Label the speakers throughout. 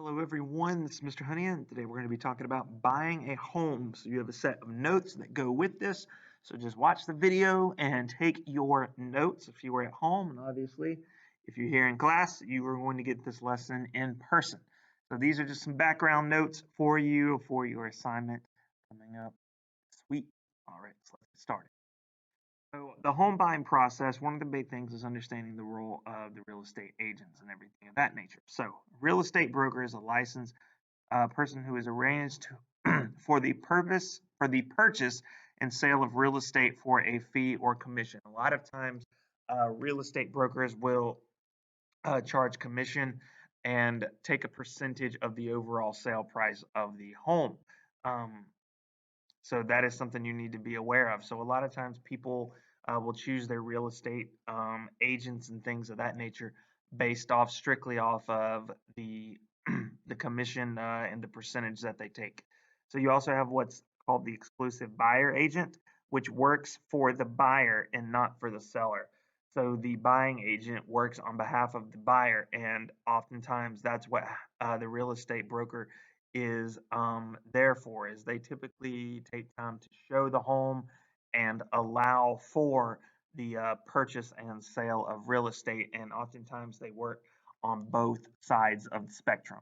Speaker 1: Hello, everyone. This is Mr. Honey, and today we're going to be talking about buying a home. So you have a set of notes that go with this. So just watch the video and take your notes if you are at home, and obviously, if you're here in class, you are going to get this lesson in person. So these are just some background notes for you for your assignment coming up. Sweet. All right, so let's get started. So the home buying process, one of the big things is understanding the role of the real estate agents and everything of that nature. So real estate broker is a licensed person who is arranged for the purchase and sale of real estate for a fee or commission. A lot of times, real estate brokers will charge commission and take a percentage of the overall sale price of the home. Um, so that is something you need to be aware of. So a lot of times people will choose their real estate agents and things of that nature based off strictly off of the the commission and the percentage that they take. So you also have what's called the exclusive buyer agent, which works for the buyer and not for the seller. So the buying agent works on behalf of the buyer, and oftentimes that's what the real estate broker is there for. Is they typically take time to show the home and allow for the purchase and sale of real estate, and oftentimes they work on both sides of the spectrum.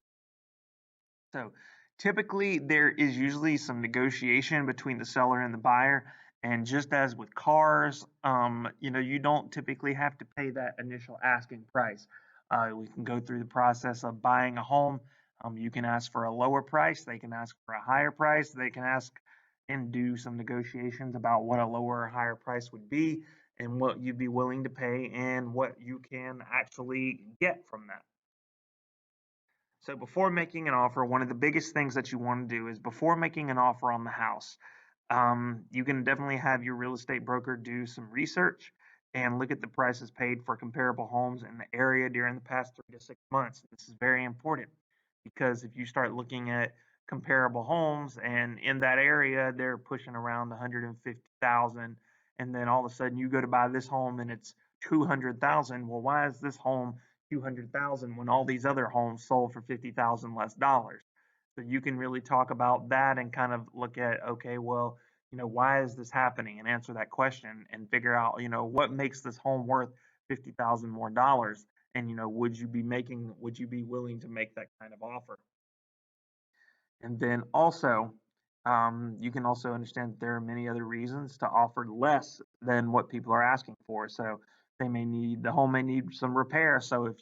Speaker 1: So typically there is usually some negotiation between the seller and the buyer. And just as with cars, you don't typically have to pay that initial asking price. We can go through the process of buying a home. You can ask for a lower price. They can ask for a higher price. They can ask and do some negotiations about what a lower or higher price would be and what you'd be willing to pay and what you can actually get from that. So before making an offer, one of the biggest things that you want to do is before making an offer on the house, you can definitely have your real estate broker do some research and look at the prices paid for comparable homes in the area during the past 3 to 6 months. This is very important because if you start looking at comparable homes and in that area they're pushing around 150,000, and then all of a sudden you go to buy this home and it's 200,000. Well, why is this home 200,000 when all these other homes sold for 50,000 less dollars? So you can really talk about that and kind of look at, okay, well, why is this happening, and answer that question and figure out, what makes this home worth 50,000 more dollars, and would you be willing to make that kind of offer? And then also, you can also understand that there are many other reasons to offer less than what people are asking for. So the home may need some repair. So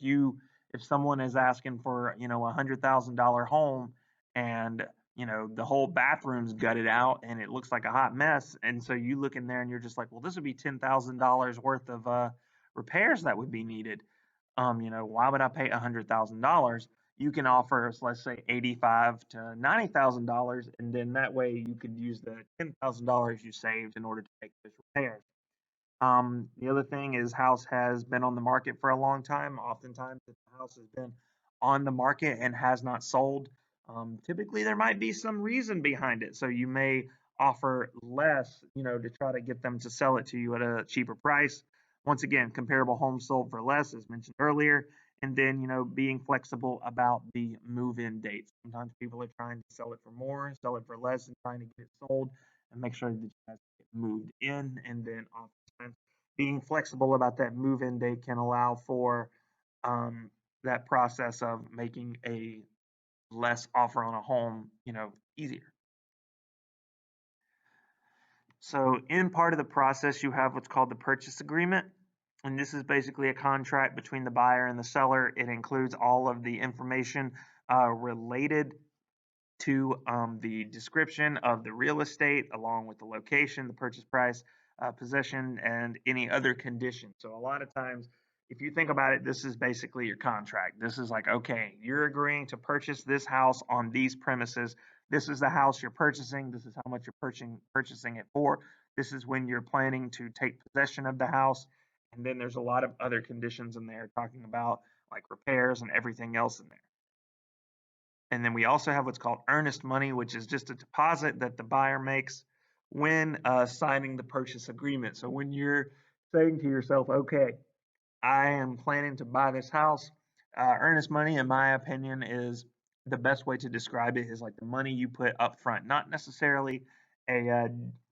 Speaker 1: if someone is asking for, $100,000 home, and the whole bathroom's gutted out and it looks like a hot mess, and so you look in there and you're just like, well, this would be $10,000 worth of repairs that would be needed. Why would I pay $100,000? You can offer, let's say, 85 to $90,000, and then that way you could use the $10,000 you saved in order to make those repairs. The other thing is, house has been on the market for a long time. Oftentimes, if the house has been on the market and has not sold, typically there might be some reason behind it. So you may offer less, to try to get them to sell it to you at a cheaper price. Once again, comparable homes sold for less, as mentioned earlier. And then, being flexible about the move-in dates. Sometimes people are trying to sell it for more, sell it for less, and trying to get it sold and make sure that you guys get moved in. And then oftentimes being flexible about that move-in date can allow for um, that process of making a less offer on a home, easier. So in part of the process, you have what's called the purchase agreement. And this is basically a contract between the buyer and the seller. It includes all of the information related to the description of the real estate, along with the location, the purchase price, possession, and any other conditions. So a lot of times, if you think about it, this is basically your contract. This is like, okay, you're agreeing to purchase this house on these premises. This is the house you're purchasing. This is how much you're purchasing it for. This is when you're planning to take possession of the house. And then there's a lot of other conditions in there talking about like repairs and everything else in there. And then we also have what's called earnest money, which is just a deposit that the buyer makes when signing the purchase agreement. So when you're saying to yourself, okay, I am planning to buy this house, earnest money, in my opinion, is the best way to describe it is like the money you put up front, not necessarily a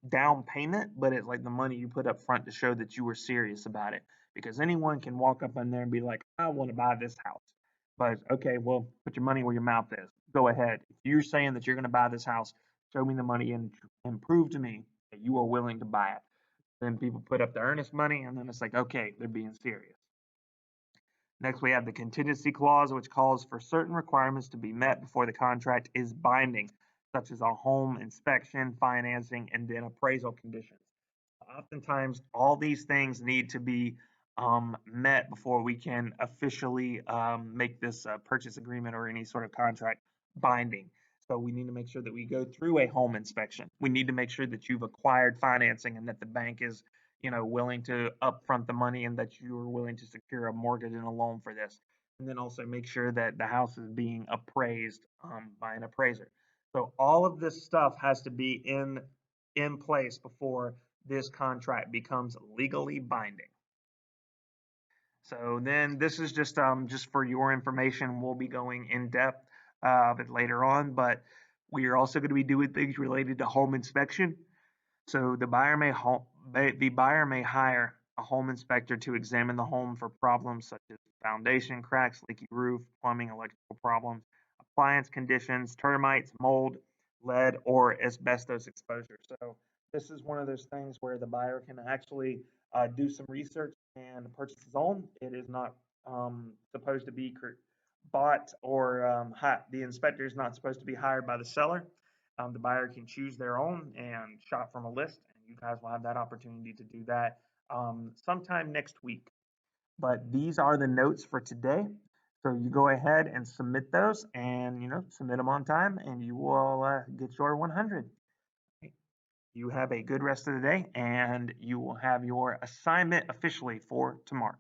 Speaker 1: down payment, but it's like the money you put up front to show that you were serious about it. Because anyone can walk up in there and be like, I want to buy this house. But okay, well, put your money where your mouth is. Go ahead. If you're saying that you're going to buy this house, show me the money and prove to me that you are willing to buy it. Then people put up the earnest money, and then it's like, okay, they're being serious. Next, we have the contingency clause, which calls for certain requirements to be met before the contract is binding, such as a home inspection, financing, and then appraisal conditions. Oftentimes, all these things need to be met before we can officially make this purchase agreement or any sort of contract binding. So we need to make sure that we go through a home inspection. We need to make sure that you've acquired financing and that the bank is, willing to upfront the money and that you are willing to secure a mortgage and a loan for this. And then also make sure that the house is being appraised by an appraiser. So all of this stuff has to be in place before this contract becomes legally binding. So then this is just for your information. We'll be going in depth of it later on, but we are also going to be doing things related to home inspection. So the buyer may hire a home inspector to examine the home for problems such as foundation cracks, leaky roof, plumbing, electrical problems, appliance conditions, termites, mold, lead, or asbestos exposure. So this is one of those things where the buyer can actually do some research and purchase his own. It is not supposed to be bought or the inspector is not supposed to be hired by the seller. The buyer can choose their own and shop from a list, and you guys will have that opportunity to do that sometime next week. But these are the notes for today. So you go ahead and submit those, and submit them on time, and you will get your 100. You have a good rest of the day, and you will have your assignment officially for tomorrow.